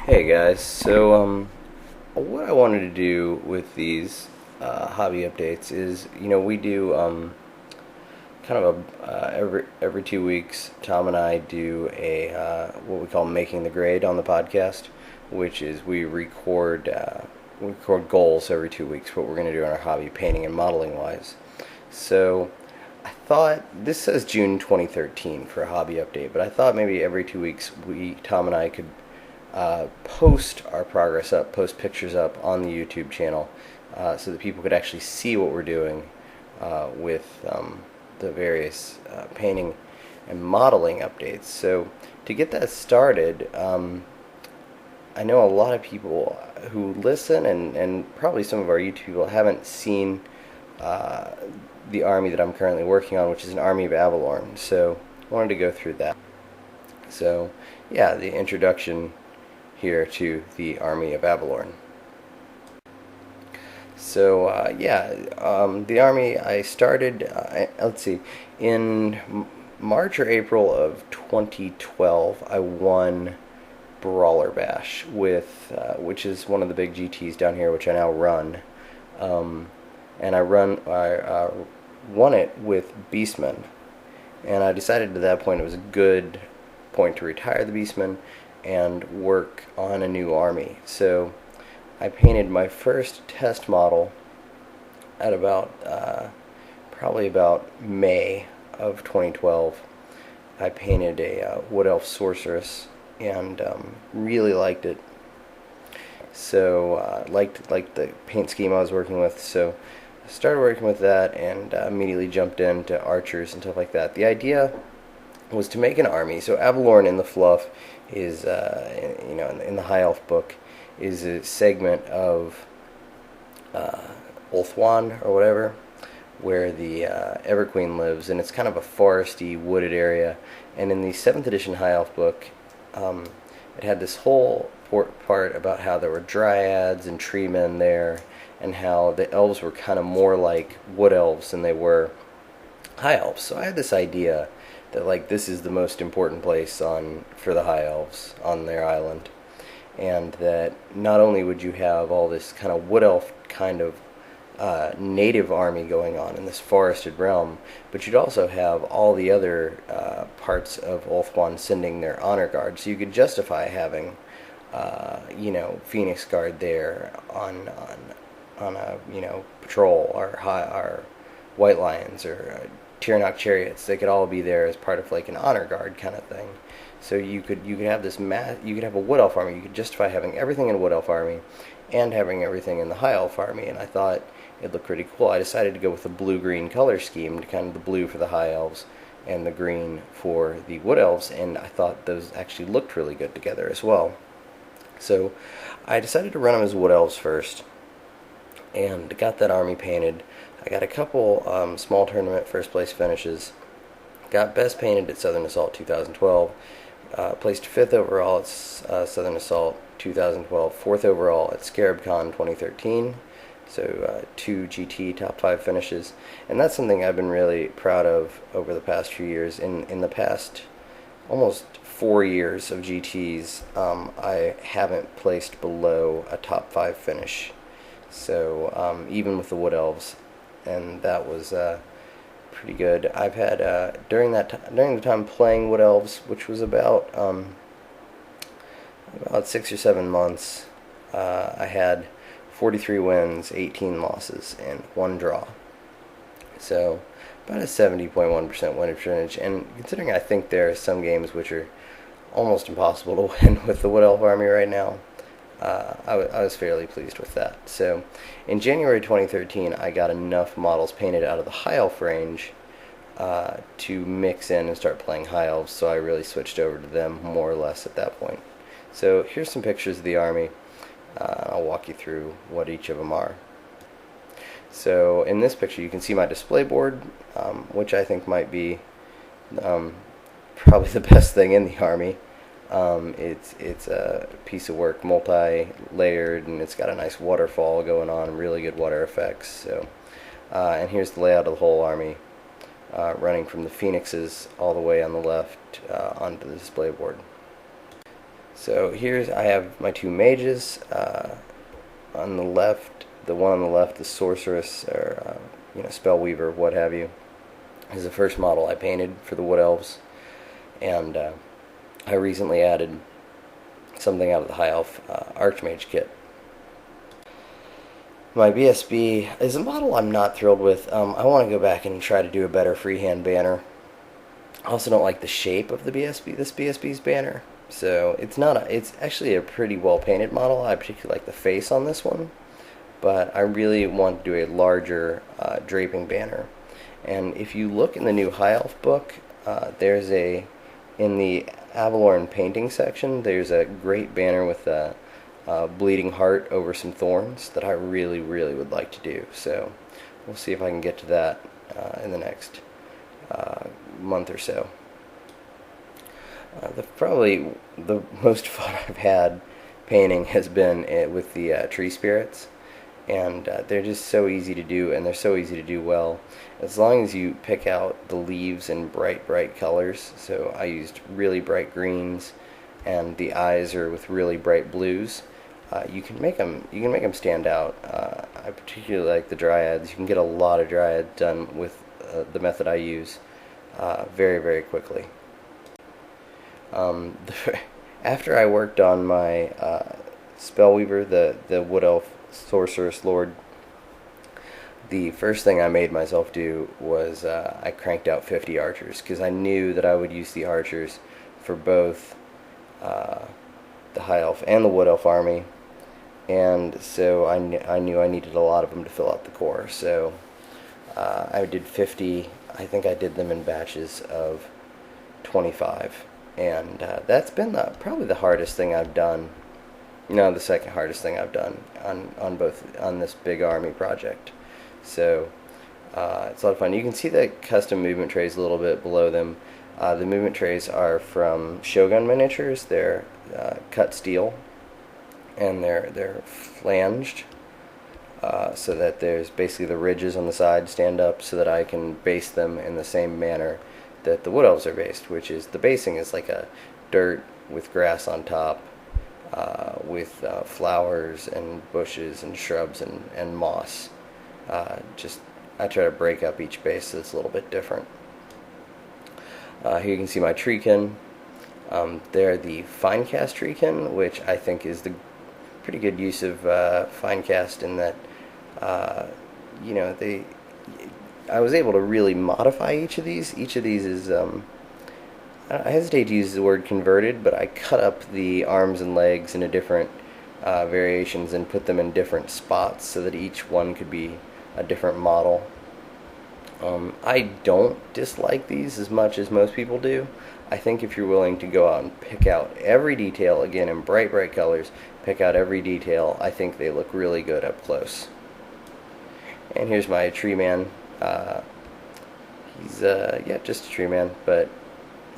Hey guys, so what I wanted to do with these hobby updates is, we do kind of every 2 weeks. Tom and I do a what we call making the grade on the podcast, which is we record goals every 2 weeks. What we're going to do in our hobby, painting and modeling wise. So I thought this says June 2013 for a hobby update, but I thought maybe every 2 weeks Tom and I could post our progress up, post pictures up on the YouTube channel, so that people could actually see what we're doing with the various painting and modeling updates. So to get that started, I know a lot of people who listen, and probably some of our YouTube people haven't seen the army that I'm currently working on, which is an army of Avelorn. So I wanted to go through that. So yeah, the introduction here to the army of Avelorn. So the army I started, let's see, in March or April of 2012, I won Brawler Bash which is one of the big GTs down here, which I now run, and I won it with Beastmen, and I decided at that point it was a good point to retire the Beastmen and work on a new army. So I painted my first test model at probably about May of 2012. I painted a Wood Elf Sorceress and really liked it. So liked the paint scheme I was working with. So I started working with that and immediately jumped into archers and stuff like that. The idea was to make an army. So Avelorn in the fluff is, in the High Elf book, is a segment of Ulthuan or whatever, where the Everqueen lives, and it's kind of a foresty, wooded area. And in the 7th edition High Elf book, it had this whole part about how there were dryads and tree men there, and how the elves were kind of more like wood elves than they were high elves. So I had this idea that this is the most important place for the high elves on their island, and that not only would you have all this kind of wood elf kind of native army going on in this forested realm, but you'd also have all the other parts of Ulthuan sending their honor guard, so you could justify having Phoenix Guard there on a patrol, or White Lions, or Tyrannok Chariots. They could all be there as part of an honor guard kind of thing. So you could have this you could have a Wood Elf army. You could justify having everything in Wood Elf army and having everything in the High Elf army, and I thought it looked pretty cool. I decided to go with the blue-green color scheme, to kind of the blue for the High Elves and the green for the Wood Elves, and I thought those actually looked really good together as well. So I decided to run them as Wood Elves first, and got that army painted. I got a couple small tournament first place finishes. Got best painted at Southern Assault 2012. Placed 5th overall at Southern Assault 2012. 4th overall at ScarabCon 2013. So 2 GT top 5 finishes. And that's something I've been really proud of over the past few years. In the past almost 4 years of GTs, I haven't placed below a top 5 finish. So even with the Wood Elves, and that was pretty good. I've had during the time playing Wood Elves, which was about 6 or 7 months, I had 43 wins, 18 losses, and 1 draw. So about a 70.1% win percentage. And considering I think there are some games which are almost impossible to win with the Wood Elf army right now, I was fairly pleased with that. So in January 2013, I got enough models painted out of the High Elf range to mix in and start playing High Elves, so I really switched over to them more or less at that point. So here's some pictures of the army. I'll walk you through what each of them are. So in this picture you can see my display board, which I think might be probably the best thing in the army. It's a piece of work, multi-layered, and it's got a nice waterfall going on, really good water effects. So, and here's the layout of the whole army. running from the phoenixes all the way on the left onto the display board. So I have my two mages. On the left, the one on the left, the sorceress or spellweaver, what have you, is the first model I painted for the Wood Elves, and I recently added something out of the High Elf Archmage kit. My BSB is a model I'm not thrilled with. I want to go back and try to do a better freehand banner. I also don't like the shape of the BSB, this BSB's banner. So it's actually a pretty well painted model. I particularly like the face on this one, but I really want to do a larger draping banner. And if you look in the new High Elf book, in the Avelorn painting section, there's a great banner with a bleeding heart over some thorns that I really, really would like to do. So we'll see if I can get to that in the next month or so. Probably the most fun I've had painting has been with the tree spirits, and they're just so easy to do, and they're so easy to do well as long as you pick out the leaves in bright colors. So I used really bright greens, and the eyes are with really bright blues. You can make them stand out. I particularly like the dryads. You can get a lot of dryads done with the method I use very quickly. After I worked on my Spellweaver, the Wood Elf Sorceress Lord, the first thing I made myself do was I cranked out 50 archers, because I knew that I would use the archers for both the High Elf and the Wood Elf army, and so I knew I needed a lot of them to fill out the core. So I did 50. I think I did them in batches of 25. And that's been probably the hardest thing I've done. The second hardest thing I've done on this big army project. So it's a lot of fun. You can see the custom movement trays a little bit below them. The movement trays are from Shogun Miniatures. They're cut steel, and they're flanged, so that there's basically the ridges on the side stand up, so that I can base them in the same manner that the Wood Elves are based, which is the basing is like a dirt with grass on top, with flowers and bushes and shrubs and moss. I try to break up each base so it's a little bit different. Here you can see my treekin. They're the fine cast treekin, which I think is the pretty good use of fine cast in that I was able to really modify each of these. Each of these is, I hesitate to use the word converted, but I cut up the arms and legs into different variations and put them in different spots so that each one could be a different model. I don't dislike these as much as most people do. I think if you're willing to go out and pick out every detail, again in bright colors, pick out every detail, I think they look really good up close. And here's my tree man. He's just a tree man, but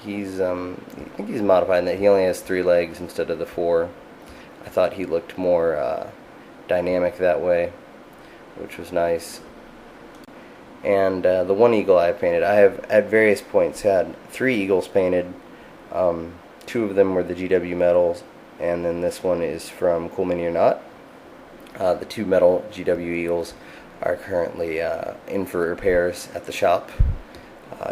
he's I think he's modified in that he only has 3 legs instead of the 4. I thought he looked more dynamic that way, which was nice. And the one eagle I painted, I have at various points had 3 eagles painted. 2 of them were the GW metals, and then this one is from Cool Mini or Not. The 2 metal GW eagles are currently in for repairs at the shop.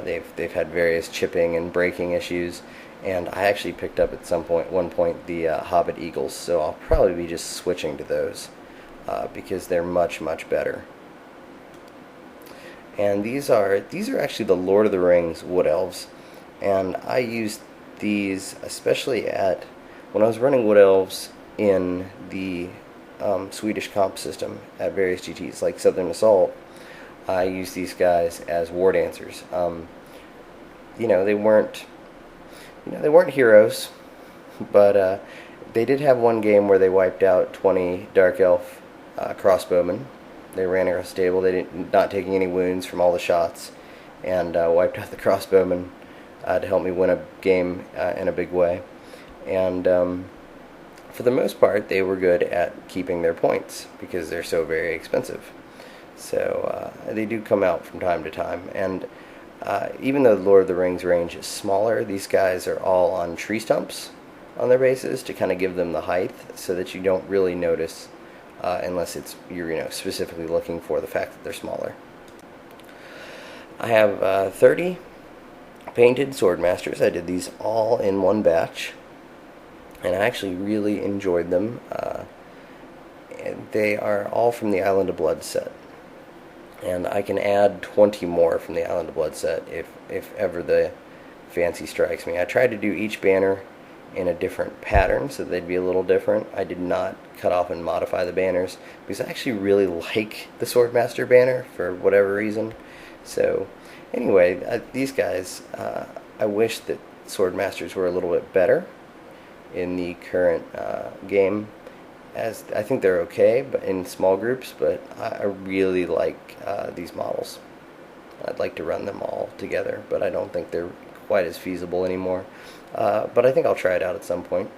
They've had various chipping and breaking issues, and I actually picked up at one point the Hobbit eagles, so I'll probably be just switching to those because they're much better. And these are actually the Lord of the Rings Wood Elves, and I used these especially when I was running Wood Elves in the Swedish comp system at various GTs like Southern Assault. I used these guys as war dancers. They weren't heroes, but they did have one game where they wiped out 20 Dark Elf crossbowmen. They ran across the table. They not taking any wounds from all the shots, and wiped out the crossbowmen to help me win a game in a big way. And for the most part, they were good at keeping their points because they're so very expensive. So they do come out from time to time. And even though the Lord of the Rings range is smaller, these guys are all on tree stumps. on their bases to kind of give them the height, so that you don't really notice unless you're specifically looking for the fact that they're smaller. I have 30 painted Swordmasters. I did these all in one batch, and I actually really enjoyed them. They are all from the Island of Blood set, and I can add 20 more from the Island of Blood set if ever the fancy strikes me. I tried to do each banner in a different pattern so they'd be a little different. I did not cut off and modify the banners because I actually really like the Swordmaster banner for whatever reason. So anyway, these guys, I wish that Swordmasters were a little bit better in the current game, as I think they're okay but in small groups, but I really like these models. I'd like to run them all together, but I don't think they're quite as feasible anymore. But I think I'll try it out at some point.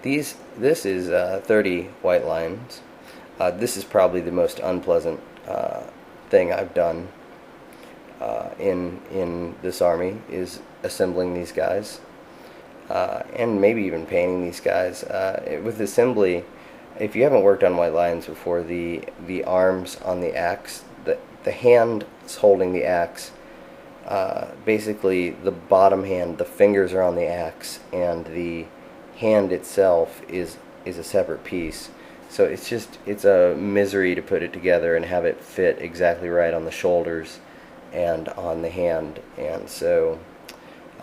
This is 30 white lions. This is probably the most unpleasant thing I've done in this army, is assembling these guys, and maybe even painting these guys. With assembly, if you haven't worked on white lions before, the arms on the axe, the hand holding the axe, basically the bottom hand, the fingers are on the axe, and the hand itself is a separate piece. So it's a misery to put it together and have it fit exactly right on the shoulders and on the hand, and so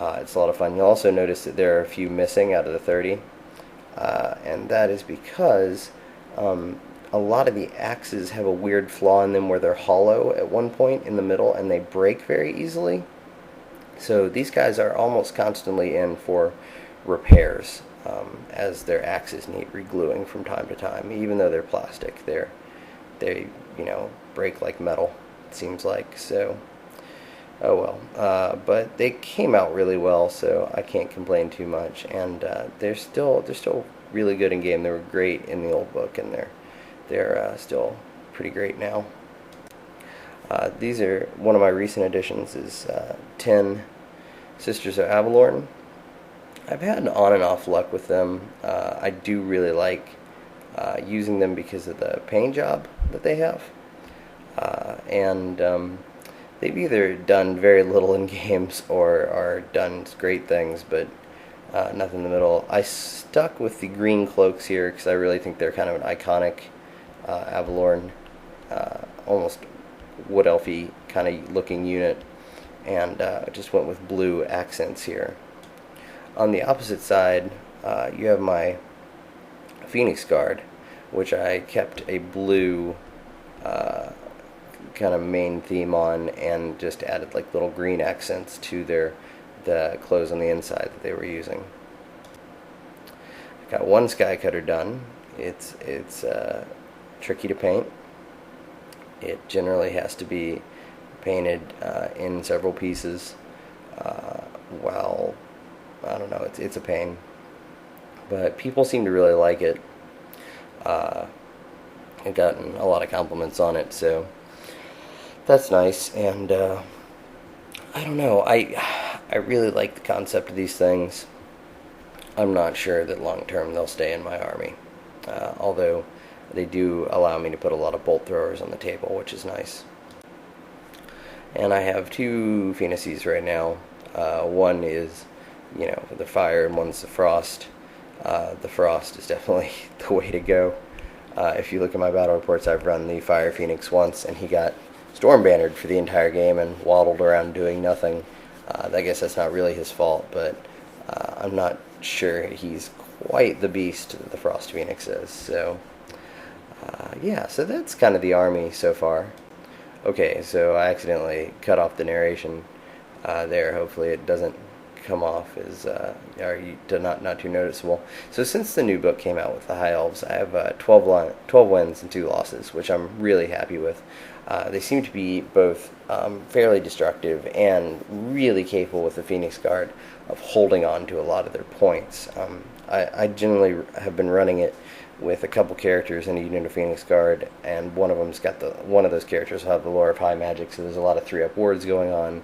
it's a lot of fun. You'll also notice that there are a few missing out of the 30, and that is because a lot of the axes have a weird flaw in them where they're hollow at one point in the middle and they break very easily. So these guys are almost constantly in for repairs, as their axes need regluing from time to time. Even though they're plastic, they break like metal, it seems like. So oh well. But they came out really well, so I can't complain too much. And they're still really good in game. They were great in the old book, and they're still pretty great now. These are one of my recent additions. Is 10 Sisters of Avelorn. I've had on and off luck with them. I do really like using them because of the paint job that they have, and they've either done very little in games or are done great things, but nothing in the middle. I stuck with the green cloaks here because I really think they're kind of an iconic Avelorn, almost wood elfy kind of looking unit, and just went with blue accents here. On the opposite side, you have my Phoenix Guard, which I kept a blue kind of main theme on, and just added like little green accents to the clothes on the inside that they were using. Got one Sky Cutter done. It's tricky to paint. It generally has to be painted in several pieces. Well, I don't know, it's a pain, but people seem to really like it. I've gotten a lot of compliments on it, so that's nice. And I don't know, I really like the concept of these things. I'm not sure that long term they'll stay in my army, although they do allow me to put a lot of bolt throwers on the table, which is nice. And I have two Phoenixes right now. One is, the fire, and one's the frost. The frost is definitely the way to go. If you look at my battle reports, I've run the Fire Phoenix once, and he got storm bannered for the entire game and waddled around doing nothing. I guess that's not really his fault, but I'm not sure he's quite the beast that the Frost Phoenix is. So, yeah, so that's kind of the army so far. Okay, so I accidentally cut off the narration there. Hopefully it doesn't come off as not too noticeable. So since the new book came out with the High Elves, I have 12 wins and 2 losses, which I'm really happy with. They seem to be both fairly destructive and really capable with the Phoenix Guard of holding on to a lot of their points. I generally have been running it with a couple characters in a unit of Phoenix Guard, and one of those characters will have the Lore of High Magic, so there's a lot of 3-up words going on,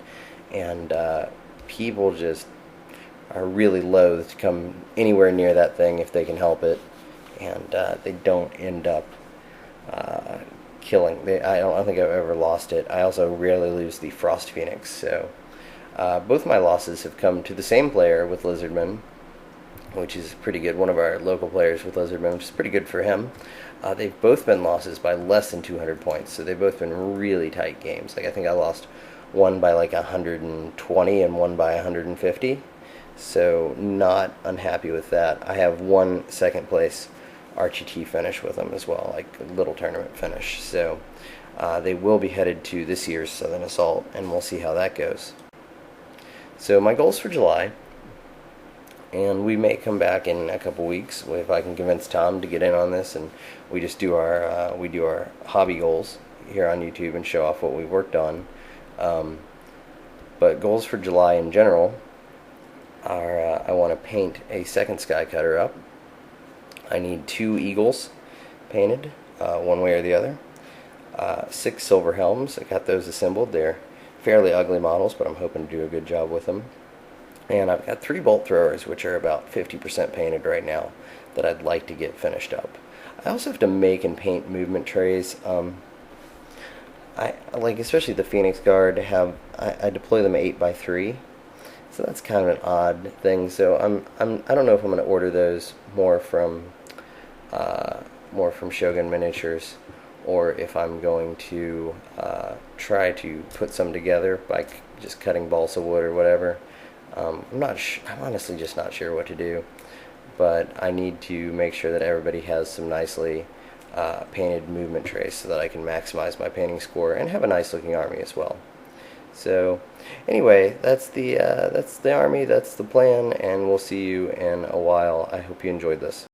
and people just are really loath to come anywhere near that thing if they can help it, and they don't end up killing. I don't think I've ever lost it. I also rarely lose the Frost Phoenix, so both my losses have come to the same player with Lizardman, which is pretty good. One of our local players with Lizardman, which is pretty good for him. They've both been losses by less than 200 points, so they've both been really tight games. Like I think I lost one by like 120 and one by 150, so not unhappy with that. I have one second place RGT finish with them as well, like a little tournament finish. So they will be headed to this year's Southern Assault, and we'll see how that goes. So my goals for July, and we may come back in a couple weeks if I can convince Tom to get in on this, and we just do our hobby goals here on YouTube and show off what we've worked on. But goals for July in general are I want to paint a second Sky Cutter up. I need 2 eagles painted, one way or the other. 6 silver helms. I got those assembled. They're fairly ugly models, but I'm hoping to do a good job with them. And I've got 3 bolt throwers, which are about 50% painted right now, that I'd like to get finished up. I also have to make and paint movement trays. I like, especially the Phoenix Guard. I deploy them 8x3, so that's kind of an odd thing. So I don't know if I'm going to order those more from Shogun Miniatures, or if I'm going to try to put some together by just cutting balsa wood or whatever. I'm honestly just not sure what to do, but I need to make sure that everybody has some nicely painted movement trays so that I can maximize my painting score and have a nice looking army as well. So anyway, that's the army, that's the plan, and we'll see you in a while. I hope you enjoyed this.